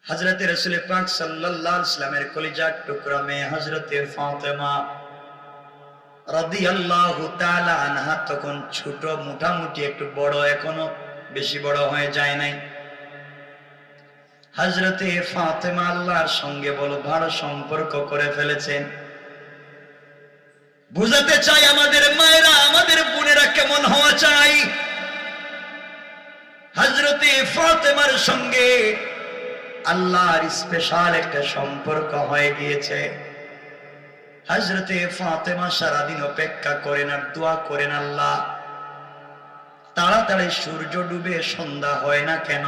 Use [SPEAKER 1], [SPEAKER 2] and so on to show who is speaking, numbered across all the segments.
[SPEAKER 1] हजरत रसूल पाक सल्लल्लाहु अलैहि वसल्लमेर कलिजार टुकड़ा में हजरत फातिमा রাদিয়াল্লাহু তাআলা আনহা তখন ছোট, মোটামুটি একটু বড়, এখনো বেশি বড় হয়ে যায় নাই। হযরতে ফাতেমা আল্লাহর সঙ্গে বলো ভালো সম্পর্ক করে ফেলেছেন। বুঝাতে চাই আমাদের মায়েরা, আমাদের বোনেরা কেমন হওয়া চাই। হযরতে ফাতেমার সঙ্গে আল্লাহর স্পেশাল একটা সম্পর্ক হয়ে গিয়েছে। হযরতে ফাতেমা সারাদিন অপেক্ষা করেন আর দোয়া করেন, আল্লাহ তাড়াতাড়ি সূর্য ডুবে সন্ধ্যা হয় না কেন।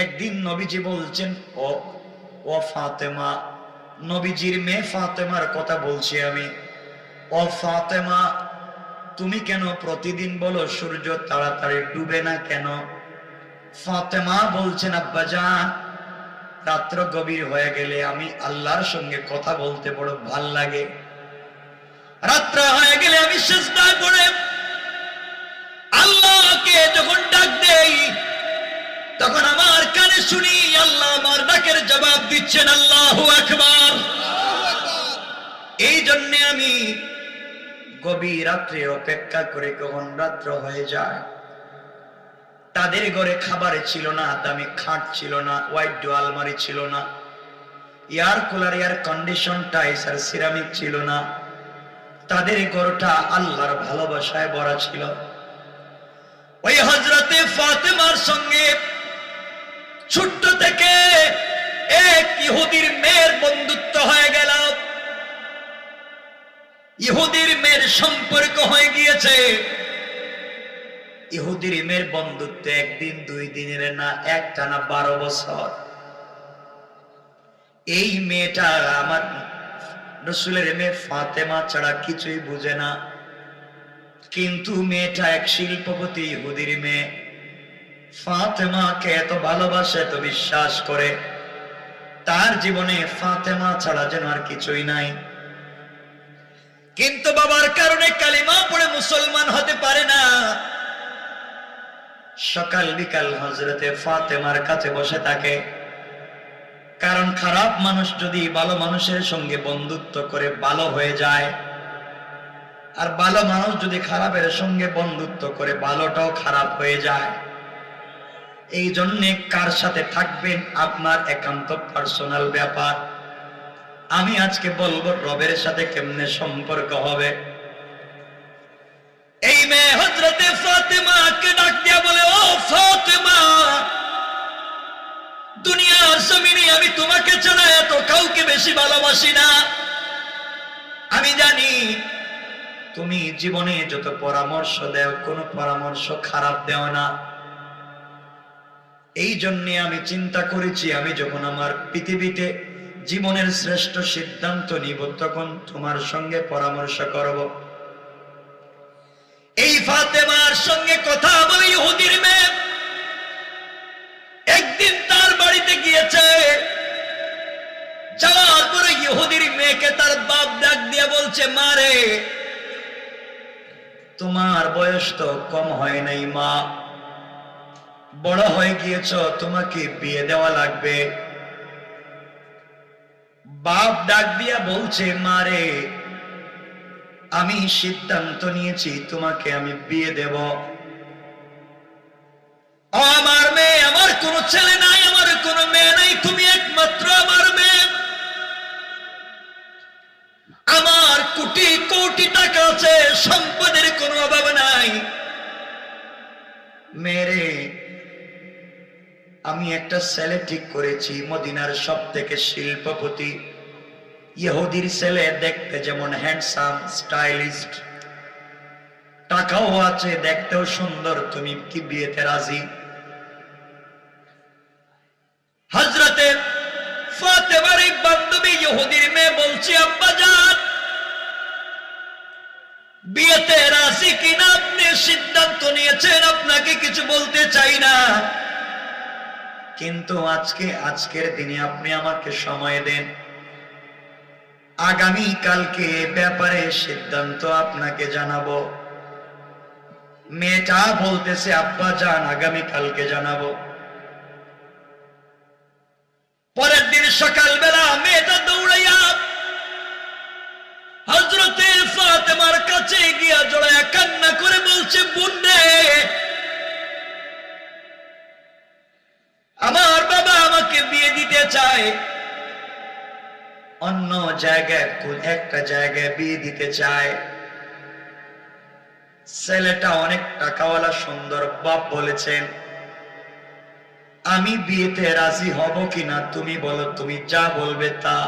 [SPEAKER 1] একদিন নবীজি বলছেন, ও ফাতেমা, নবীজির মেয়ে ফাতেমার কথা বলছি আমি, ও ফাতেমা তুমি কেন প্রতিদিন বলো সূর্য তাড়াতাড়ি ডুবে না কেন? ফাতেমা বলছেন, আব্বাজান রাত্র গভীর হয়ে গেলে আমি আল্লাহর সঙ্গে কথা বলতে বড় ভাল লাগে। রাত্র হয়ে গেলে আমি সিজদায় পড়ে আল্লাহকে যখন ডাক দেই, তখন আমার কানে শুনি আল্লাহ আমার ডাকের জবাব দিচ্ছেন। আল্লাহু আকবার। এই জন্য আমি গভীর রাত্রে অপেক্ষা করে কখন রাত্র হয়ে যায়। তাদের ঘরে খাবারে ছিল না, দামি খাট ছিল না, হোয়াইট ডো আলমারি ছিল না, air cooler, air condition, tiles আর সিরামিক ছিল না। তাদের ঘরটা আল্লাহর ভালোবাসায় ভরা ছিল। ওই হযরতে ফাতেমার সঙ্গে ছোট্ট থেকে এক ইহুদির মেয়ের বন্ধুত্ব হয়ে গেল। ইহুদির মেয়ের সম্পর্ক হয়ে গিয়েছে। ইহুদির মেয়ের বন্ধুত্ব একদিন দুই দিনের না, একটানা 12 বছর। এই মেয়েটা আমার রাসূলের মেয়ে ফাতেমা ছাড়া কিছুই বুঝে না, কিন্তু মেয়েটা এক শিল্পপতি ইহুদির মেয়ে। ফাতেমাকে এত ভালোবাসে, এত বিশ্বাস করে, তার জীবনে ফাতেমা ছাড়া যেন আর কিছুই নাই। কিন্তু বাবার কারণে কালিমা পড়ে মুসলমান হতে পারে না। সকাল বিকাল হযরতে ফাতেমার কাছে বসে থাকে, কারণ খারাপ মানুষ যদি ভালো মানুষের সঙ্গে বন্ধুত্ব করে ভালো হয়ে যায়, আর ভালো মানুষ যদি খারাপের সঙ্গে বন্ধুত্ব করে ভালোটাও খারাপ হয়ে যায়। এই জন্যে কার সাথে থাকবেন আপনার একান্ত পার্সোনাল ব্যাপার। আমি আজকে বলবো রবের সাথে কেমনে সম্পর্ক হবে। এই মেয়ে হযরতে ফাতেমাকে ডাক দিয়া বলে, ও ফাতেমা, দুনিয়ার জমিনে আমি তোমাকে ছাড়া এত কাউকে বেশি ভালোবাসি না। আমি জানি তুমি জীবনে যত পরামর্শ দেও, কোনো পরামর্শ খারাপ দেও না। এই জন্য আমি চিন্তা করেছি, আমি যখন আমার পৃথিবীতে জীবনের শ্রেষ্ঠ সিদ্ধান্ত নিব, তখন তোমার সঙ্গে পরামর্শ করব। এই ফাতেমার সঙ্গে কথা বলে ইহুদির মেয়ে একদিন তার বাড়িতে গিয়েছে। যাওয়ার পরে ইহুদির মেয়েকে তার বাপ ডাক দিয়ে বলছে, মা রে, তোমার বয়স তো কম হয় নাই মা, বড় হয়ে গিয়েছ, তোমাকে বিয়ে দেওয়া লাগবে। বাপ ডাক দিয়া বলছে, মা রে, আমি সিদ্ধান্ত নিয়েছি তোমাকে আমি বিয়ে দেব। আমার মেয়ে, আমার কোনো ছেলে নাই, আমার কোনো মেয়ে নাই, তুমি একমাত্র আমার মেয়ে। আমার কোটি কোটি টাকা আছে, সম্পদের কোনো অভাব নাই। মেরে আমি একটা ছেলে ঠিক করেছি, মদিনার সব থেকে শিল্পপতি ইহুদির ছেলে, দেখতে যেমন হ্যান্ডসাম, স্টাইলিস্ট, টাকাও আছে, দেখতেও সুন্দর, তুমি কি বিয়েতে রাজি? হযরতে ফাতেমার এক বান্ধবী ইহুদির মেয়ে বলছে, আব্বাজান বিয়েতে রাজি কিনা আপনি সিদ্ধান্ত নিয়েছেন, আপনাকে কিছু বলতে চাই না, কিন্তু আজকের দিনে আপনি আমাকে সময় দেন, আগামী কালকে ব্যাপারে সিদ্ধান্ত আপনাকে জানাবো। মেয়েটা বলতেছে, আব্বা জান আগামী কালকে জানাবো। সকালবেলা মেয়েটা দৌড়াইয়া হযরতে ফাতেমার কাছে গিয়া জড়ায়া কান্না করে বলছে, বোন রে, আমার বাবা আমাকে বিয়ে দিতে চায়, অন্য জায়গায় কোন একটা জায়গায় বিয়ে দিতে চায়। ছেলেটা অনেক টাকাওয়ালা সুন্দর। বাপ বলেছেন, আমি বিয়েতে রাজি হব কিনা তুমি বলো, তুমি যা বলবে তা।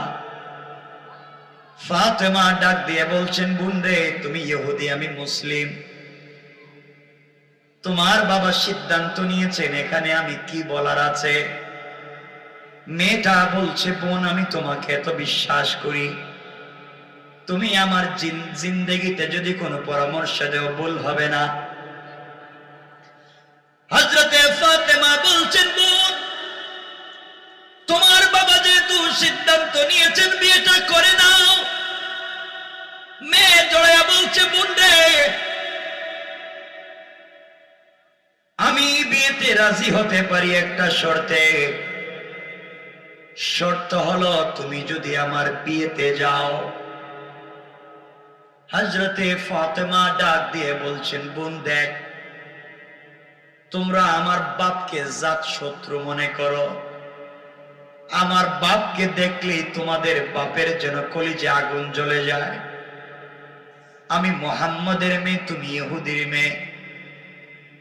[SPEAKER 1] ফাতেমা ডাক দিয়ে বলছেন, বোন রে, তুমি ইহুদি, আমি মুসলিম, তোমার বাবা সিদ্ধান্ত নিয়েছেন, এখানে আমি কি বলার আছে? মেয়েটা বলছে, বোন, আমি তোমাকে এত বিশ্বাস করি, তুমি আমার জিন্দেগিতে যদি কোনো পরামর্শ দেও ভুল হবে না। হযরতে ফাতেমা বলছেন, বোন, তোমার বাবা যেহেতু সিদ্ধান্ত নিয়েছেন বিয়েটা করে নাও। মেয়ে জড়ায়া বলছে, বোন রে, আমি বিয়েতে রাজি হতে পারি একটা শর্তে। শর্ত হলো তুমি যদি আমার বিয়েতে যাও। হযরতে ফাতেমা ডাক দিয়ে বলছেন, বোন দেখ, তোমরা আমার বাপকে জাত শত্রু মনে করো, আমার বাপকে দেখলেই তোমাদের বাপের যেন কলিজে আগুন জ্বলে যায়। আমি মুহাম্মদের মেয়ে, তুমি ইহুদির মেয়ে,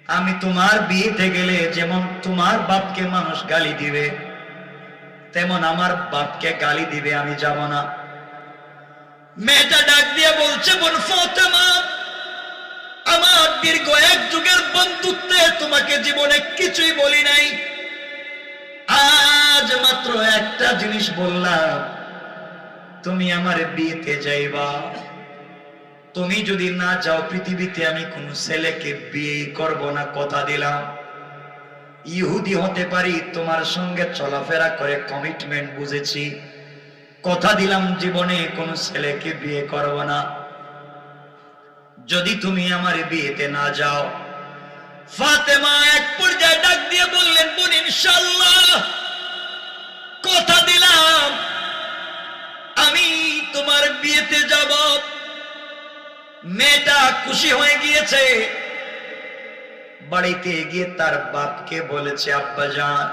[SPEAKER 1] আমি তোমার বিয়েতে গেলে যেমন তোমার বাপকে মানুষ গালি দিবে, তেমন আমার বাপকে গালি দিবে, আমি যাব না। মেয়েটা ডাক দিয়ে বলছে, বোন ফাতেমা, আমার দীর্ঘ এক যুগের বন্ধুত্বে তোমাকে জীবনে কিছুই বলি নাই, আজ মাত্র একটা জিনিস বললাম, তুমি আমার বিয়েতে যাইবা। তুমি যদি না যাও, পৃথিবীতে আমি কোন ছেলেকে বিয়ে করব না, কথা দিলাম। ইহুদি হতে পারি, তোমার সঙ্গে চলাফেরা করে কমিটমেন্ট বুঝেছি, কথা দিলাম জীবনে কোন ছেলেকে বিয়ে করব না, যদি তুমি আমার বিয়েতে না যাও। ফাতেমা এক পর্যায়ে ডাক দিয়ে বললেন, বোন, ইনশাআল্লাহ কথা দিলাম আমি তোমার বিয়েতে যাব। মেয়েটা খুশি হয়ে গিয়েছে, বাড়িতে গিয়ে তার বাপকে বলেছে, আব্বাজান,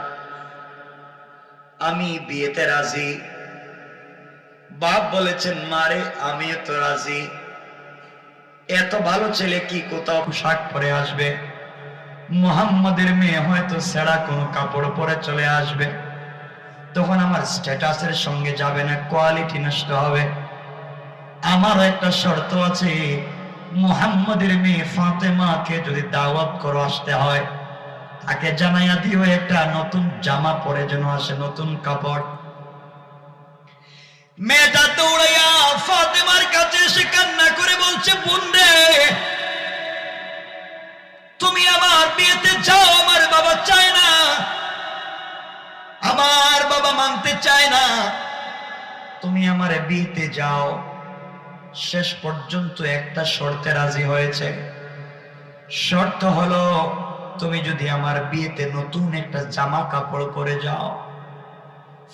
[SPEAKER 1] আমি বিয়েতে রাজি। বাপ বলেছেন, মারে, আমিও তো রাজি। এত ভালো ছেলে কি কোথাও পোশাক পরে আসবে? মুহাম্মাদের মেয়ে হয়তো ছেঁড়া কোনো কাপড় পরে চলে আসবে, তখন আমার স্ট্যাটাসের সঙ্গে যাবে না, কোয়ালিটি নষ্ট হবে। আমারও একটা শর্ত আছে, মুহাম্মাদের মেয়ে ফাতেমাকে যদি দাওয়াত করে আসতে হয়, তাকে জানাইয়া দিও একটা নতুন জামা পরে যেন আসে, নতুন কাপড়। মেয়েটা দৌড়াইয়া ফাতেমার কাছে এসে কান্না করে বলছে, বোন রে, তুমি আমার বিয়েতে যাও, আমার বাবা চায় না, আমার বাবা মানতে চায় না, তুমি আমার বিয়েতে যাও। শেষ পর্যন্ত একটা শর্তে রাজি হয়েছে। শর্ত হলো, তুমি যদি আমার বিয়েতে নতুন একটা জামা কাপড় পরে যাও।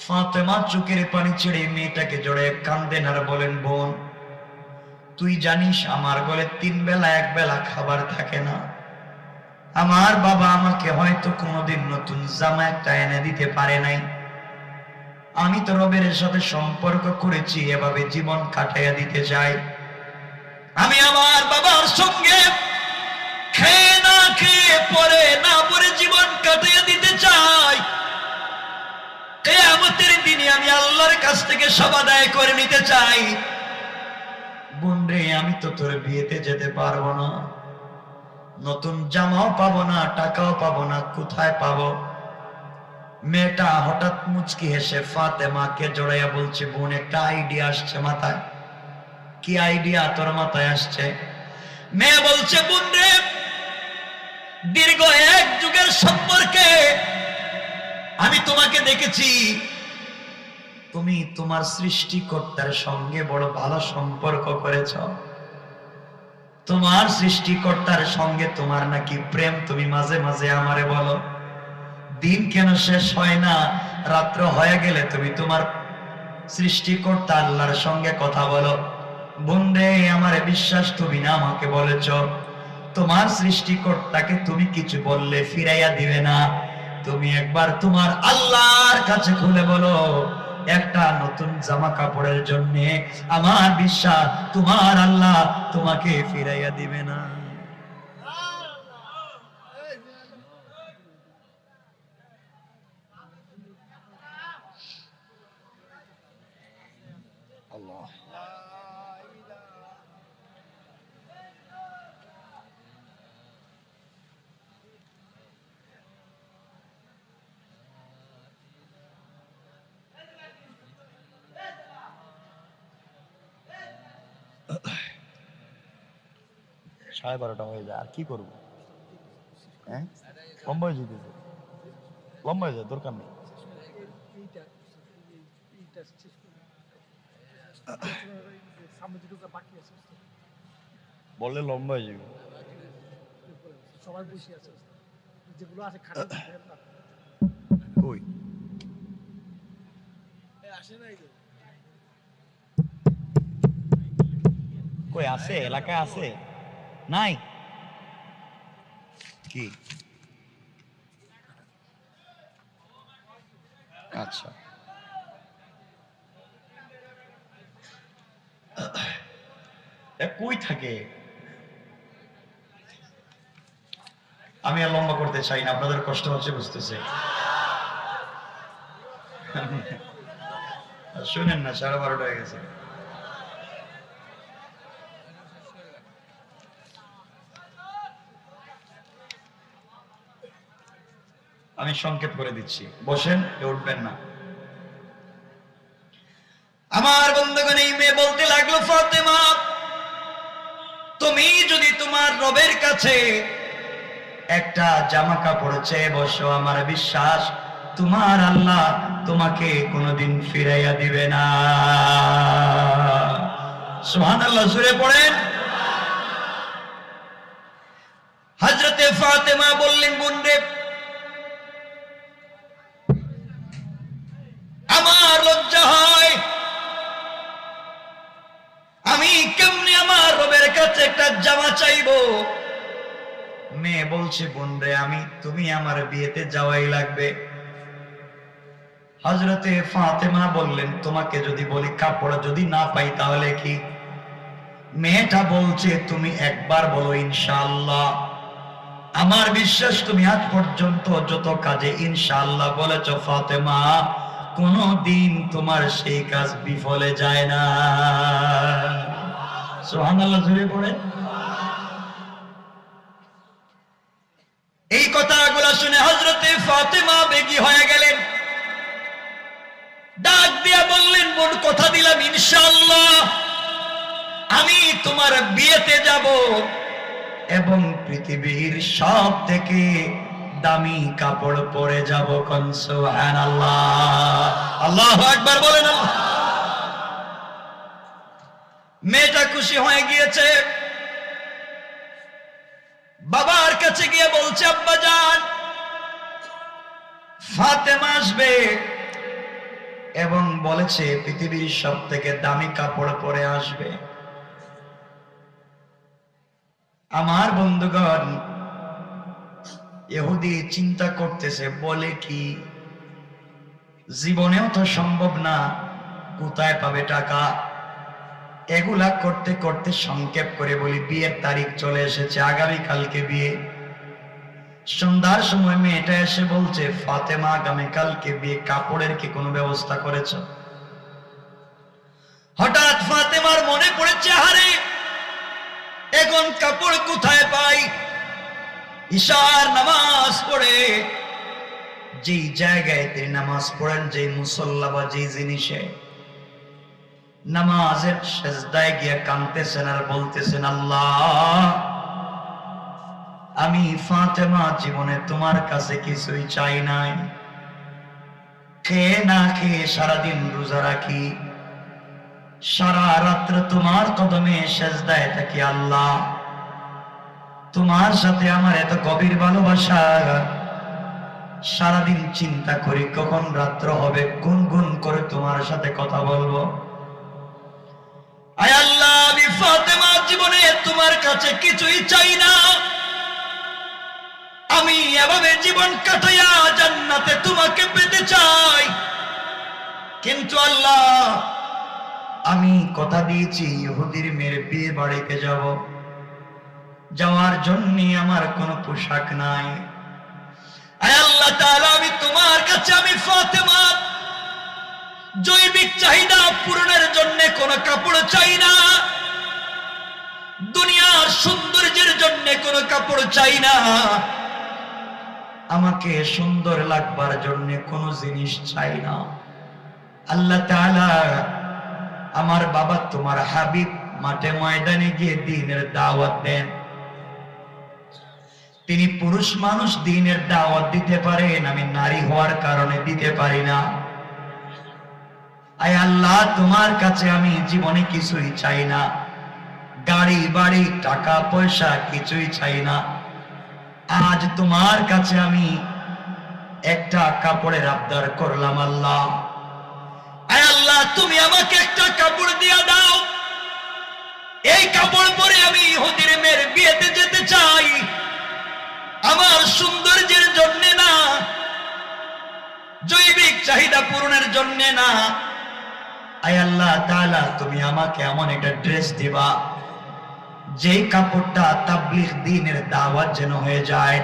[SPEAKER 1] ফাতেমা চোখের পানি ছেড়ে মেয়েটাকে জড়ে কান্দেন আর বলেন, বোন, তুই জানিস আমার ঘরে 3 বেলা 1 বেলা খাবার থাকে না, আমার বাবা আমাকে হয়তো কোনোদিন নতুন জামা একটা এনে দিতে পারে নাই, আমি তো রবের সাথে সম্পর্ক করেছি, এভাবে জীবন কাটাইয়া দিতে চাই। আমি আমার বাবার সঙ্গে খেয়ে না খেয়ে পরে না পরে জীবন কাটাইয়া দিতে চাই। কিয়ামতের দিনে আমি আল্লাহর কাছ থেকে সব আদায় করে নিতে চাই। বোন রে, আমি তো তোর বিয়েতে যেতে পারবো না, নতুন জামাও পাবো না, টাকাও পাবো না, কোথায় পাবো? মেয়েটা হঠাৎ মুচকি হেসে ফাতেমাকে জড়াইয়া বলছে, বোন, একটা আইডিয়া আসছে মাথায়। কি আইডিয়া তোর মাথায় আসছে? মেয়ে বলছে, বোন রে, দীর্ঘ 1 যুগের সম্পর্কে আমি তোমাকে দেখেছি, তুমি তোমার সৃষ্টিকর্তার সঙ্গে বড় ভালো সম্পর্ক করেছ, তোমার সৃষ্টিকর্তার সঙ্গে তোমার নাকি প্রেম, তুমি মাঝে মাঝে আমারে বলো, দিন কেন শেষ হয় না, রাত্র হয়ে গেলে তুমি তোমার সৃষ্টিকর্তা আল্লাহর সঙ্গে কথা বলো। বন্ধে আমার বিশ্বাস তুমি না আমাকে বলেছ, তোমার সৃষ্টিকর্তাকে তুমি কিছু বললে ফিরাইয়া দিবে না। তুমি একবার তোমার আল্লাহর কাছে খুলে বলো, একটা নতুন জামা কাপড়ের জন্য আমার বিশ্বাস তোমার আল্লাহ তোমাকে ফিরাইয়া দিবে না।
[SPEAKER 2] সাড়ে 12টা হয়ে যায়, আর কি করবো? হ্যাঁ, লম্বা হয়ে যেতেছে, লম্বা হয়ে যায়, দরকার নেই। বললে লম্বা হয়ে যাবে।
[SPEAKER 3] সবাই বসে আছে, যেগুলো আছে
[SPEAKER 2] কই
[SPEAKER 3] আসে নাই
[SPEAKER 2] কই আছে? এলাকায় আছে? নাই কি? আচ্ছা,
[SPEAKER 1] কই থাকে? আমি আর লম্বা করতে চাই না, আপনাদের কষ্ট হচ্ছে বুঝতেছে। শুনেন না, 12:30 হয়ে গেছে। আমি সংকেত করে দিচ্ছি, বসেন, উঠবেন না। আমার বন্ধুগণ, এই মেয়ে বলতে লাগলো, ফাতেমা তুমি যদি তোমার রবের কাছে একটা জামা কাপড় চেয়ে বসো, আমার বিশ্বাস তোমার আল্লাহ তোমাকে কোনোদিন ফিরাইয়া দিবে না। সুবহানাল্লাহ, জোরে পড়েন। হযরতে ফাতেমা বললেন, বোনরে আমার লজ্জা হয়, আমি কেমনে আমার রবের কাছে একটা জামা চাইবো? মেয়ে বলছে, বোনরে তুমি আমার বিয়েতে যাওয়াই লাগবে। হযরতে ফাতেমা বললেন, তোমাকে যদি বলি কাপড় যদি না পাই তাহলে কি? মেয়েটা বলছে, তুমি একবার বলো ইনশাআল্লাহ। আমার বিশ্বাস তুমি আজ পর্যন্ত যত কাজে ইনশাআল্লাহ বলেছ ফাতেমা, কোনদিন তোমার সেই কাজ বিফলে যায় না। সুবহানাল্লাহ, জোরে পড়ে। এই কথাগুলো শুনে হযরতে ফাতেমা বেগী হয়ে গেলেন, ডাক দিয়া বললেন, বোন কথা দিলাম ইনশাআল্লাহ আমি তোমার বিয়েতে যাব এবং পৃথিবীর সব থেকে দামি কাপড় পরে যাব। কোন সুবহানাল্লাহ, আল্লাহু আকবার বলেন। মেয়েটা খুশি হয়ে গিয়েছে, বাবার কাছে গিয়ে বলছে, আব্বা জান ফাতেমা আসবে এবং বলেছে পৃথিবীর সব থেকে দামি কাপড় পরে আসবে। আমার বন্ধুগণ, ইহুদি চিন্তা করতেছে, বলে কি জীবনেও তো সম্ভব না, কোথায় পাবে টাকা? এগুলা করতে করতে সংক্ষেপ করে বলি, বিয়ের তারিখ চলে এসেছে, আগামীকালকে বিয়ে। সন্ধ্যার সময় মেয়েটা এসে বলছে, ফাতেমা আগামীকালকে বিয়ে, কাপড়ের কি কোনো ব্যবস্থা করেছ? হঠাৎ ফাতেমার মনে পড়েছে, আরে এখন কাপড় কোথায় পাই? ঈশার নামাজ পড়ে যেই জায়গায় তিনি নামাজ পড়েন, যে মুসল্লা বা যে জিনিসে, নামাজের সেজদায় গিয়ে কাঁদতেছেন আর বলতেছেন, আল্লাহ আমি ফাতেমা জীবনে তোমার কাছে কিছুই চাই নাই, খেয়ে না খেয়ে সারাদিন রোজা রাখি, সারা রাত্র তোমার কদমে সেজদায় থাকি। আল্লাহ তোমার সাথে আমার এত গভীর ভালোবাসা, সারাদিন চিন্তা করি কখন রাত্র হবে, গুনগুন করে তোমার সাথে কথা বলবো। আয় আল্লাহ, আমি ফাতেমা জীবনে তোমার কাছে কিছুই চাই না, আমি এভাবে জীবন কাটাইয়া জান্নাতে তোমাকে পেতে চাই। কিন্তু আল্লাহ, আমি কথা দিয়েছি ইহুদির মেয়ের বিয়ে বাড়িতে যাব, যাওয়ার জন্য আমার কোনো পোশাক নাই। আয় আল্লাহ তাআলা, আমি তোমার কাছে, আমি ফাতেমা জৈবিক চাহিদা পূরণের জন্য কোনো কাপড় চাই না, দুনিয়ার সৌন্দর্যের জন্য কোনো কাপড় চাই না, আমাকে সুন্দর লাগবার জন্য কোনো জিনিস চাই না। আল্লাহ তাআলা, আমার বাবা তোমার হাবিব মাঠে ময়দানে গিয়ে দ্বীনের দাওয়াত দেন, তিনি পুরুষ মানুষ দ্বীনের দাওয়াত দিতে পারেন, আমি নারী হওয়ার কারণে দিতে পারি না। আয় আল্লাহ, তোমার কাছে আমি জীবনে কিছুই চাই না, গাড়ি বাড়ি টাকা পয়সা কিছুই চাই না। আজ তোমার কাছে আমি একটা কাপড়ের আবদার করলাম। আল্লাহ, আয় আল্লাহ, তুমি আমাকে একটা কাপড় দিয়া দাও, এই কাপড় পরে আমি ইহুদির মেয়ের বিয়েতে যেতে চাই, আমার সৌন্দর্যের জন্য না, জৈবিক চাহিদা পূরণের জন্য না। আয় আল্লাহ তাআলা, তুমি আমাকে এমন একটা ড্রেস দিবা যেই কাপড়টা তাবলীগ দ্বীনের দাওয়াত যেন হয়ে যায়।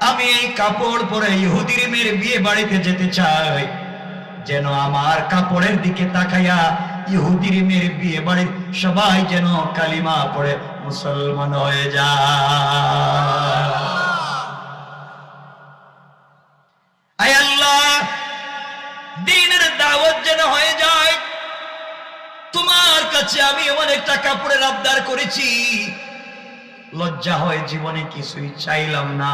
[SPEAKER 1] আমি এই কাপড় পরে ইহুদির মেয়ের বিয়ে বাড়িতে যেতে চাই, যেন আমার কাপড়ের দিকে তাকাইয়া ইহুদির মেয়ের বিয়ে বাড়ির সবাই যেন কালিমা পড়ে মুসলমান হয়ে যায়। আয় আল্লাহ, দ্বীনের দাওয়াত যেন হয়ে যায়। তোমার কাছে আমি এমন একটা কাপড়ের আবদার করেছি, লজ্জা হয় জীবনে কিছুই চাইলাম না।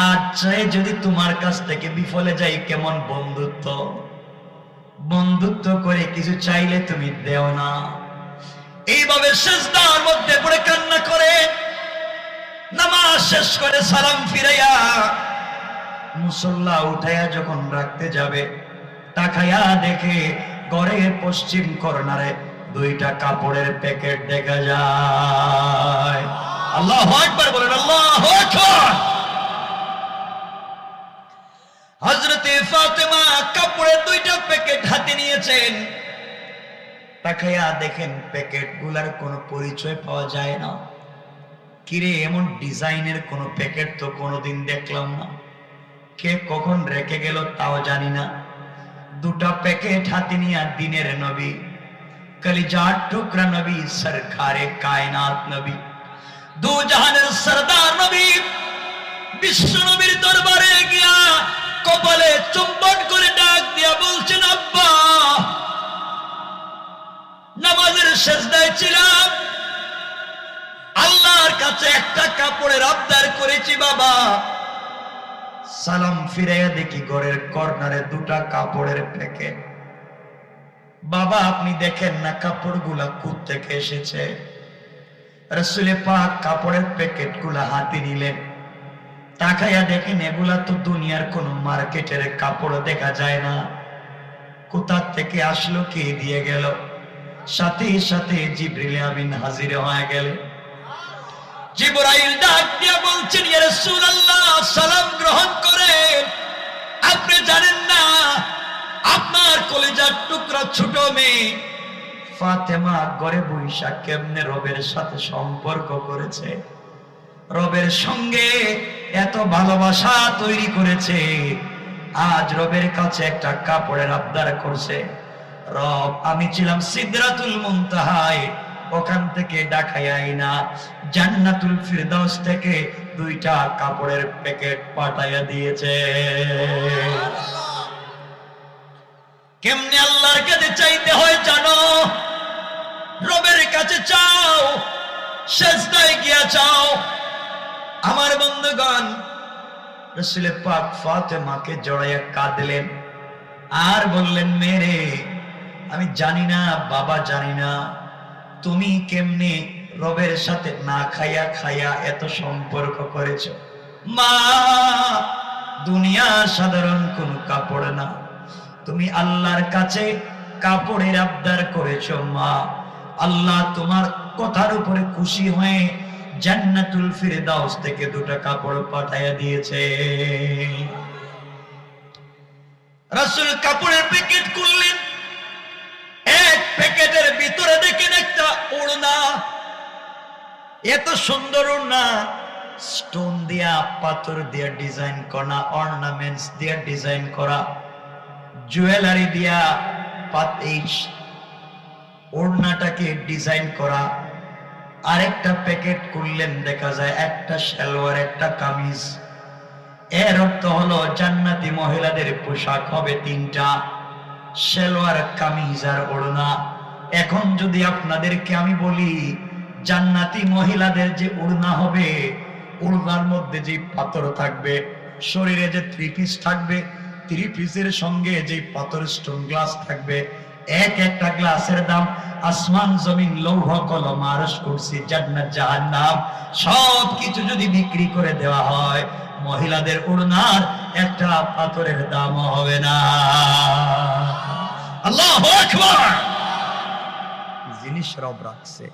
[SPEAKER 1] আচ্ছা, যদি তোমার কাছ থেকে বিফলে যাই, কেমন বন্ধুত্ব, বন্ধুত্ব করে কিছু চাইলে তুমি দেও না। এইভাবে সিজদার মধ্যে পড়ে কান্না করে নামাজ শেষ করে সালাম ফিরাইয়া মুসল্লা উঠাইয়া যখন রাখতে যাবে, তাকাইয়া দেখে ঘরের পশ্চিম কর্নারে দুইটা কাপড়ের প্যাকেট দেখা যায়। আল্লাহু আকবার বলেন, আল্লাহু আকবার। হযরতে ফাতেমা কাপড়ের দুইটা প্যাকেট হাতে নিয়েছেন, তাকাইয়া দেখেন প্যাকেটগুলোর কোনো পরিচয় পাওয়া যায় না। কিরে, এমন ডিজাইনের কোনো প্যাকেট তো কোনোদিন দেখলাম না, কে কখন রেখে গেল তাও জানি না। দুটা প্যাকেট হাতে নিয়ে দ্বীনের নবী, কলিজার টুকরা নবী, সরকারে কায়নাত নবী, দু জাহানের সরদার নবী বিশ্ব নবীর দরবারে গিয়া কপালে চুম্বন করে ডাক দিয়া বলছেন, আব্বা, নামাজের সিজদায় ছিলাম, আল্লাহর কাছে একটা কাপড়ের আবদার করেছি বাবা। সালাম ফিরাইয়া দেখি ঘরের কর্নারে দুটা কাপড়ের প্যাকেট। বাবা, আপনি দেখেন না কাপড়গুলা কোথা থেকে এসেছে? রাসূল পাক কাপড়ের প্যাকেটগুলা হাতে নিলেন, তাকাইয়া দেখেন এগুলা তো দুনিয়ার কোন মার্কেটের কাপড় দেখা যায় না, কোথা থেকে আসলো, কে দিয়ে গেল? সাথে সাথে জিবরিল আমিন হাজির হয়ে গেলেন। জিবরাইল ডাক দিয়া বলছেন, ইয়া রাসূলুল্লাহ, সালাম গ্রহণ করেন। আপনি জানেন না আপনার কলিজার টুকরা ছোট মেয়ে ফাতেমা ঘরে বৈশা কেমনে রবের সাথে সম্পর্ক করেছে, রবের সঙ্গে এত ভালোবাসা তৈরি করেছে, আজ রবের কাছে একটা কাপড়ের আবদার করছে। রব, আমি ছিলাম সিদরাতুল মুনতাহায়, ওখান থেকে ডাকাই না, জান্নাতুল ফিরদাউস থেকে দুইটা কাপড়ের প্যাকেট পাঠাইয়া দিয়েছে। কেমনে আল্লাহর কাছে চাইতে হয় জানো? রবের কাছে চাও, সিজদায় গিয়া চাও। আমার বন্ধুগণ, রাসূল পাক ফাতেমাকে জড়াইয়া কাঁদলেন আর বললেন, মেরে, আমি জানি না বাবা, জানি না তুমি কেমনে রবের সাথে না খাইয়া খাইয়া এত সম্পর্ক করেছো। মা, দুনিয়ার সাধারণ কোন কাপড় না। তুমি আল্লাহর কাছে কাপড়ের আবদার করেছো মা, আল্লাহ তোমার কথার উপরে খুশি হয়ে জান্নাতুল ফিরদাউস থেকে 2টা কাপড় পাঠাইয়া দিয়েছে। রাসূল কাপড়ের প্যাকেট খুললেন, এক প্যাকেটের ভিতরে দেখেন একটা ওড়না, এত সুন্দর ওড়না, স্টোন দিয়া পাথর দিয়া ডিজাইন করা, অর্নামেন্টস দিয়া ডিজাইন করা, জুয়েলারি দিয়া পাতিশ ওড়নাটাকে ডিজাইন করা। আরেকটা প্যাকেট খুললেন, দেখা যায় একটা সালোয়ার একটা কামিজ। এর অর্থ হলো জান্নাতি মহিলাদের পোশাক হবে 3টা, সালোয়ার কামিজ আর ওড়না। এখন যদি আপনাদেরকে আমি বলি জান্নাতি মহিলাদের যে ওড়না হবে, ওড়নার মধ্যে যে পাথর থাকবে, শরীরে যে 3 পিস থাকবে, 3 পিসের সঙ্গে যে পাথর স্টোন গ্লাস থাকবে, এক একটা গ্লাসের দাম আসমান জমিন লৌহ কলম আরশ কুরসি জান্নাত জাহান্নাম সব কিছু যদি বিক্রি করে দেওয়া হয়, মহিলাদের ওড়নার একটা পাথরের দাম হবে না। আল্লাহু আকবার। জিনিস রব রাখছে,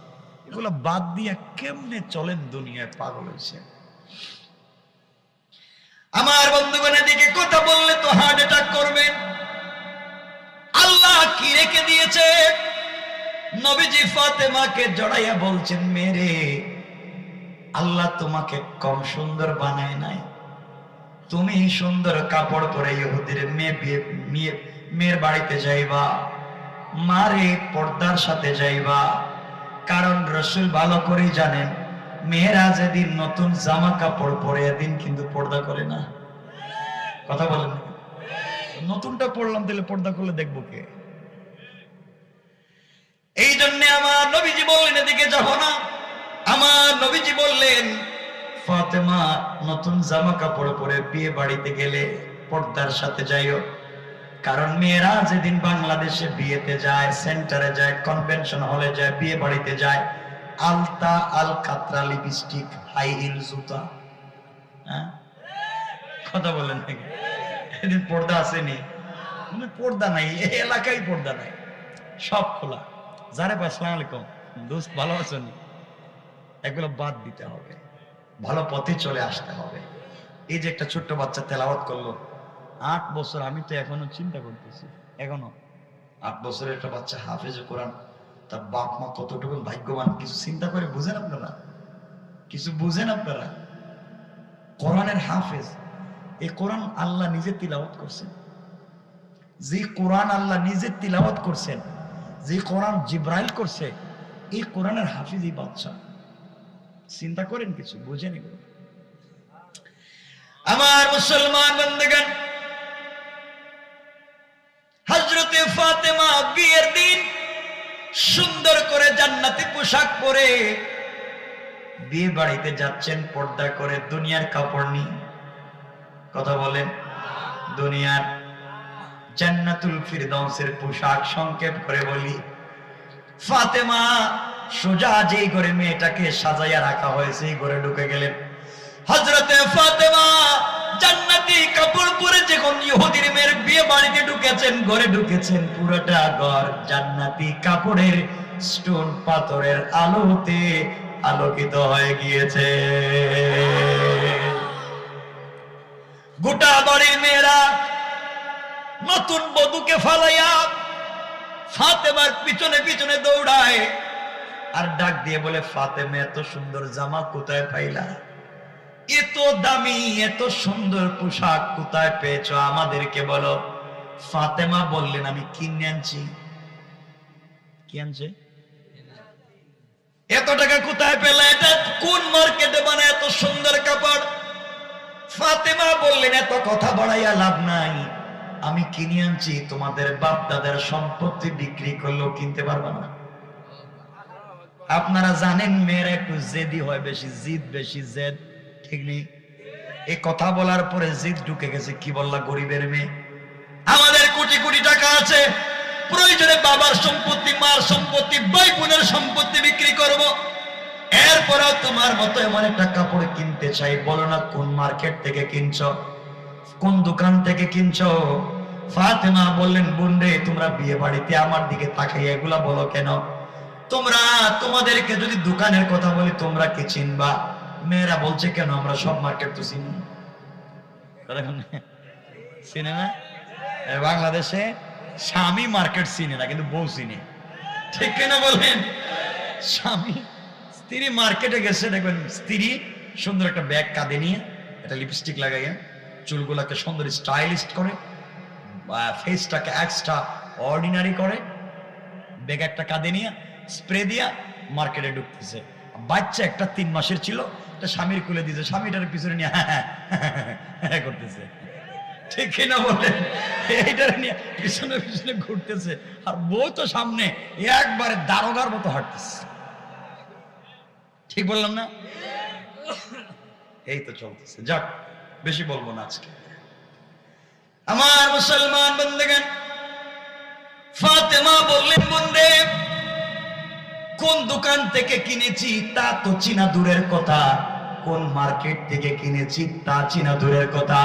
[SPEAKER 1] এগুলো বাদ দিয়ে কেমনে চলেন দুনিয়ায়, পাগল হয়েছে। আমার বন্ধুগণের দিকে কথা বললে তো হার্ট অ্যাটাক করবেন। আল্লাহ কি রেখে দিয়েছে? নবীজি ফাতেমাকে জড়াইয়া বলছেন, মেরে আল্লাহ তোমাকে কম সুন্দর বানায় নাই, তুমি সুন্দর কাপড় পরে ইহুদির মেয়ের বাড়িতে যাইবা, মারে পর্দার সাথে যাইবা। কারণ রাসূল ভালো করে জানেন মেয়েরা যেদিন নতুন জামা কাপড় পরে এদিন কিন্তু পর্দা করে না। কথা বলেন, নতুনটা পড়লাম তাহলে পর্দা করলে দেখবো কে? এই জন্য আমার নবীজি বললেন এদিকে যাবো না। আমার নবীজি বললেন ফাতেমা নতুন জামা কাপড় পরে বিয়ে বাড়িতে গেলে পর্দার সাথে যাইও। কারণ মেয়েরা যেদিন বাংলাদেশে বিয়েতে যায়, সেন্টারে যায়, কনভেনশন হলে যায়, বিয়ে বাড়িতে যায়, আলতা, আল কাতরা, লিপস্টিক, হাই হিল জুতা, হ্যাঁ কথা বলেন নাকি? এদিন পর্দা আসেনি, পর্দা নাই, এই এলাকায় পর্দা নাই, সব খোলা। যারে ভাই আসসালামু আলাইকুম দোস্ত, ভালো আছেন? এগুলো বাদ দিতে হবে, ভালো পথে চলে আসতে হবে। এই যে একটা ছোট্ট বাচ্চা তেলাওয়াত করলো 8 বছর, আমি তো এখনো চিন্তা করতেছি, এখনো 8 বছরের একটা বাচ্চা হাফেজ কোরআন, তার বাপ মা কতটুকু ভাগ্যবান, কিছু চিন্তা করে বুঝেন আপনারা? কিছু বুঝেন আপনারা? কোরআনের হাফেজ, এই কোরআন আল্লাহ নিজে তিলাওয়াত করছেন। যে কোরআন আল্লাহ নিজে তিলাওয়াত করছেন, যে কোরআন জিব্রাইল করছে, এই কোরআনের হাফিজ এই বাচ্চা। চিন্তা করেন, কিছু বুঝেন এগুলো? আমার মুসলমান বন্ধুগণ, হযরতে ফাতেমা বিয়ের দিন সুন্দর করে জান্নাতি পোশাক পরে বিয়ে বাড়িতে যাচ্ছেন, পর্দা করে, দুনিয়ার কাপড় নিয়ে। কথা বলেন, দুনিয়ার জান্নাতুল ফিরদাউসের পোশাক। সংক্ষেপ করে বলি, ফাতেমা সোজা যেই ঘরে মেয়েটাকে সাজাইয়া রাখা হয়েছে এই ঘরে ঢুকে গেলেন। হযরতে ফাতেমা জান্নাতি কাপড় পরে যখন ইহুদির মেয়ের বিয়ে বাড়িতে ঢুকেছেন, ঘরে ঢুকেছেন, পুরোটা ঘর জান্নাতি কাপড়ের স্টোন পাথরের আলোতে আলোকিত হয়ে গিয়েছে। গোটা বাড়ির মেয়েরা নতুন বধূকে ফালাইয়া ফাতেমার পিছনে পিছনে দৌড়ায় আর ডাক দিয়ে বলে, ফাতেমা এত সুন্দর জামা কোথায় পাইলা? এত দামি এত সুন্দর পোশাক কোথায় পেয়েছো? আমাদেরকে বলো। ফাতেমা বললেন, আমি কিনে আনছি। কি আনছে? এত টাকা কোথায় পেলে? এটা কোন মার্কেটে বানায় এত সুন্দর কাপড়? ফাতেমা বললেন, এত কথা বাড়াইয়া লাভ নাই, আমি কিনে আনছি। তোমাদের বাপ দাদার সম্পত্তি বিক্রি করলেও কিনতে পারবা না। আপনারা জানেন মেয়েরা একটু জেদি হয়, বেশি জিদ, বেশি জেদ, ঠিক নেই? এই কথা বলার পরে জিদ ঢুকে গেছে। কি বললা, গরিবের মেয়ে? আমাদের কোটি কোটি টাকা আছে, প্রয়োজনে বাবার সম্পত্তি, মার সম্পত্তি, ভাই বোনের সম্পত্তি বিক্রি করব, এরপরেও তোমার মতো এমন একটা কাপড় কিনতে চাই। বলো না কোন মার্কেট থেকে কিনছো? কোন দোকান থেকে কিনছো? ফাতেমা বললেন, বোন রে, তোমরা বিয়ে বাড়িতে আমার দিকে তাকাইয়া এগুলা বলো কেন? তোমাদেরকে যদি দোকানের কথা বলি তোমরা কি চিনবা? মেয়েরা বলছে, কেন, আমরা সব মার্কেট তো চিনি। চিনে না? বাংলাদেশে স্বামী মার্কেট চিনে না, কিন্তু বউ চিনে, ঠিক কিনা বলেন? স্বামী স্ত্রী মার্কেটে গেছে, দেখবেন স্ত্রী সুন্দর একটা ব্যাগ কাঁধে নিয়ে, একটা লিপস্টিক লাগাইয়া, চুলগুলাকে সুন্দর স্টাইলিস্ট করে, ফেসটাকে এক্সট্রা অর্ডিনারি করে, ব্যাগ একটা কাঁধে নিয়ে, স্প্রে দিয়া মার্কেটে ঢুকতেছে। বাচ্চা একটা 3 মাসের ছিল, একটা স্বামীর কুলে দিয়েছে, স্বামীটার পিছনে নিয়ে হ্যাঁ করতেছে, ঠিক কিনা বলেন? এইটার নিয়ে পিছনে পিছনে ঘুরতেছে, আর বউ তো সামনে একবারে দারোগার মতো হাঁটতেছে, ঠিক বললাম না? এই তো চলতেছে। যাক, বেশি বলবো না আজকে। আমার মুসলমান বন্ধুগণ, ফাতেমা বললেন, বন্ধে, কোন দোকান থেকে কিনেছি তা তো চিনা দূরের কথা, কোন মার্কেট থেকে কিনেছি তা চিনা দূরের কথা,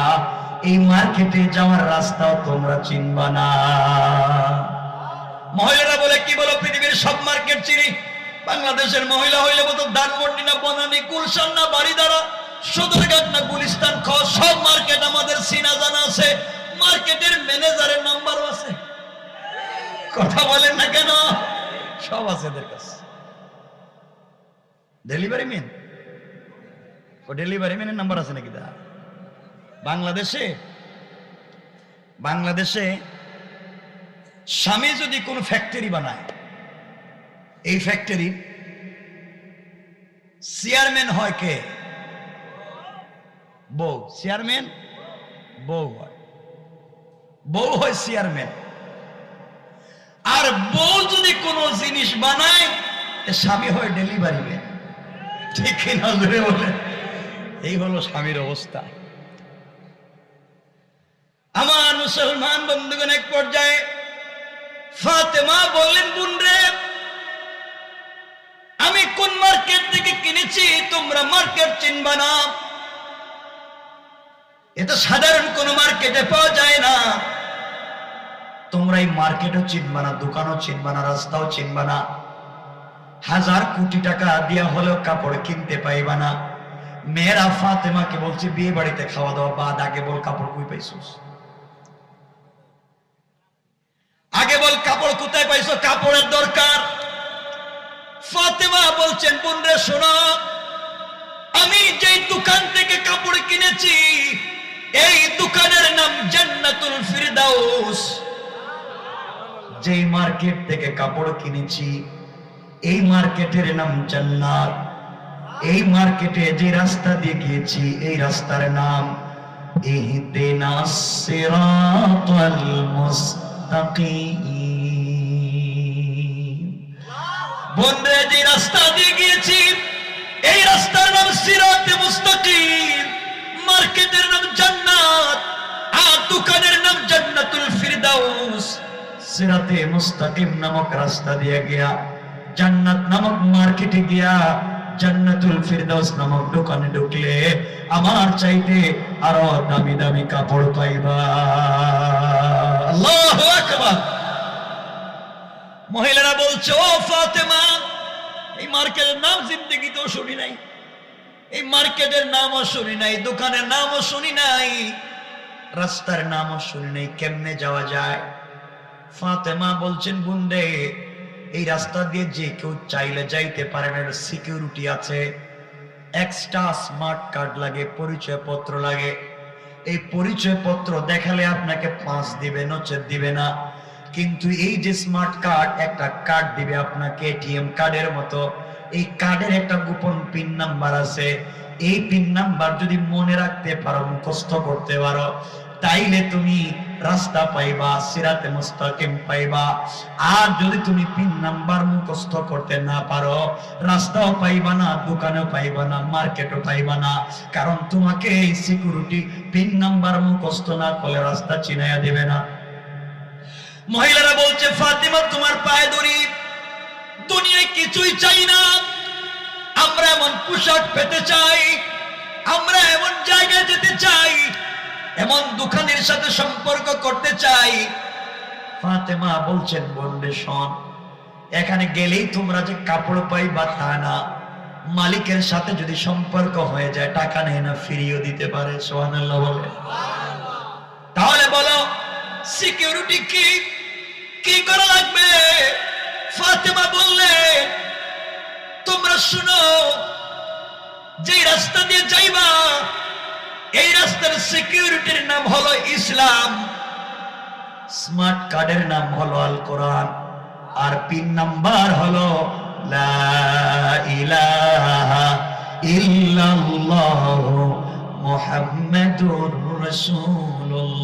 [SPEAKER 1] এই মার্কেটে যাওয়ার রাস্তাও তোমরা চিনবা না। মহিলারা বলে, কি বলো, পৃথিবীর সব মার্কেট চিনি। বাংলাদেশের মহিলা হইলে বলতো ধানমন্ডি না বনানী, গুলশান না বাড়িধারা, সদরঘাট না গুলিস্তান, সব মার্কেট আমাদের চিনা জানা আছে। মার্কেটের ম্যানেজারের নাম্বারও আছে। কথা বলেন না কেন? সব আছে এদের কাছে। ডেলিভারি ম্যান, ও ডেলিভারি ম্যানের নাম্বার আছে নাকি? দা বাংলাদেশে স্বামী যদি কোন ফ্যাক্টরি বানায়, এই ফ্যাক্টরি চেয়ারম্যান হয় কে? বউ। চেয়ারম্যান বউ হয়, বউ হয় চেয়ারম্যান। আর বউ যদি কোনো জিনিস বানায়, স্বামী হয় ডেলিভারি ম্যান, ঠিক কিনা জোরে বলেন? এই হলো স্বামীর অবস্থা। আমার মুসলমান বন্ধুগণ, এক পর্যায়ে ফাতেমা বললেন, বোন রে, আমি কোন মার্কেট থেকে কিনেছি তোমরা মার্কেট চিনবা না। এটা সাধারণ কোন মার্কেটে পাওয়া যায় না। তোমরা এই মার্কেটও চিনবা না, দোকানও চিনবা না, রাস্তাও চিনবা না। 1000 কোটি টাকা দিয়া হলেও কাপড় কিনতে পাইবা না। মেয়েরা ফাতেমাকে বলছে, বিয়ে বাড়িতে খাওয়া দাওয়া বাদ, আগে বল কাপড় কই পাইছস? আগে বল কাপড় কোথায় পাইছো, কাপড়ের দরকার। ফাতেমা বলছেন, বোন রে শোনো, আমি যেই দোকান থেকে কাপড় কিনেছি, এই দোকানের নাম জান্নাতুল ফিরদাউস। যেই মার্কেট থেকে কাপড় কিনেছি, এই মার্কেটের নাম জান্নাত। এই মার্কেটে যে রাস্তা দিয়ে গিয়েছি, এই রাস্তার নাম ইহদিনাস সিরাতাল মুস্তাকিম। বন্ধে, যে রাস্তা দিয়ে গিয়েছি, এই রাস্তার নাম সিরাতে মুস্তাকিম, মার্কেটের নাম জান্নাত, আর দোকানের নাম জান্নাতুল ফিরদাউস। সিরাতে মুস্তাকিম নামক রাস্তা দিয়ে গিয়া, জান্নাত নামক মার্কেটে গিয়া, জান্নাতুল ফিরদাউস নামক দোকানে ঢুকলে আমার চাইতে আরো দামি দামি কাপড় পাইবা। আল্লাহু আকবার। মহিলারা বলছে, ও ফাতেমা, এই মার্কেটের নাম জিন্দেগিতেও শুনি নাই, এই মার্কেটের নামও শুনি নাই, দোকানের নামও শুনি নাই, রাস্তার নামও শুনি নাই, কেমনে যাওয়া যায়? ফাতেমা বলছেন, বুন্দে, এই রাস্তা দিয়ে যে কেউ চাইলে যাইতে পারে না, সিকিউরিটি আছে, এক্সট্রা স্মার্ট কার্ড লাগে, পরিচয় পত্র লাগে। এই পরিচয় পত্র দেখালে আপনাকে পাস দিবে, নচেত দিবে না। কিন্তু এই যে স্মার্ট কার্ড, একটা কার্ড দিবে আপনাকে এটিএম কার্ডের মতো। এই কার্ডের একটা গোপন পিন নাম্বার আছে। এই পিন নাম্বার যদি মনে রাখতে পারো, মুখস্থ করতে পারো, তাইলে তুমি রাস্তা পাইবা, সিরাতে মুস্তাকিম পাইবা। আর যদি তুমি পিন নাম্বার মুখস্থ করতে না পারো, রাস্তাও পাইবা না, দোকানেও পাইবা না, মার্কেটও পাইবা না। কারণ তোমাকে এই সিকিউরিটি পিন নাম্বার মুখস্থ না করলে রাস্তা চিনাইয়া দেবে না। মহিলারা বলছে, ফাতিমা, তোমার পায়ে ধরি, দুনিয়ায় কিছুই চাই না, আমরা এমন পোশাক পেতে চাই, আমরা এমন জায়গায় যেতে চাই এমন দোকানের সাথে সম্পর্ক করতে চাই। ফাতেমা বলছেন, বলবে শোন, এখানে গেলেই তোমরা যে কাপড় পাইবা তা না, মালিকের সাথে যদি সম্পর্ক হয়ে যায় টাকা নেয় না, ফিরিয়ে দিতে পারে। সুবহানাল্লাহ বলে। তাহলে বলো সিকিউরিটি কি করা লাগবে? ফাতেমা বললে, তোমরা শুনো, যে রাস্তা দিয়ে যাইবা এই রাস্তার সিকিউরিটির নাম হলো ইসলাম, স্মার্ট কার্ডের নাম হলো আল কোরআন, আর পিন নাম্বার হলো লা ইলাহা ইল্লাল্লাহ মুহাম্মাদুর রাসূলুল্লাহ।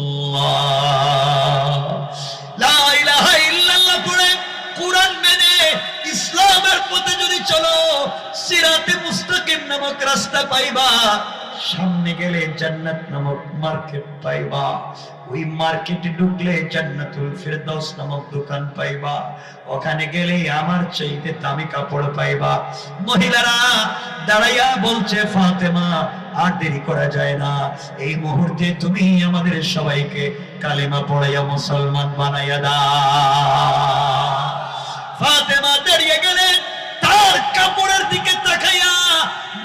[SPEAKER 1] লা ইলাহা ইল্লাল্লাহ পড়ে কোরআন মেনে ইসলামের পথে যদি চলো, সিরাতে মুস্তাকিম নামক রাস্তা পাইবা, সামনে গেলে জান্নাত নামক মার্কেট পাইবা, ওই মার্কেটে ঢুকলে জান্নাতুল ফেরদাউস নামক দোকান পাইবা, ওখানে গেলে আমার চাইতে দামি কাপড় পাইবা। মহিলারা দাঁড়াইয়া বলছে, ফাতেমা আর দেরি করা যায় না, এই মুহূর্তে তুমি আমাদের সবাইকে কালেমা পড়াইয়া মুসলমান বানাইয়া দাও। ফাতেমা দাঁড়িয়ে গেলেন, তার কাপড়ের দিকে তাকাইয়া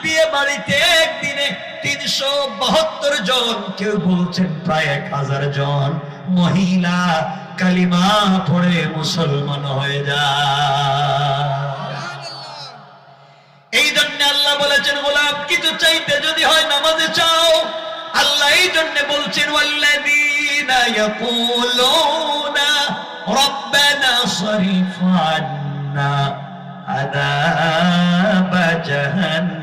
[SPEAKER 1] বিয়ে বাড়িতে একদিনে 372 জন, কেউ বলছেন প্রায় 1000 জন মহিলা কালিমা পড়ে মুসলমান হয়ে যায়। এই জন্য আল্লাহ বলেছেন, গোলাম কিছু চাইতে যদি হয় নামাজে চাও। আল্লাহ এই জন্য বলছেন, ওয়াল্লাযীনা ইয়াকুলুনা রব্বানা সরিফ আন্না আযাব জাহান্নাম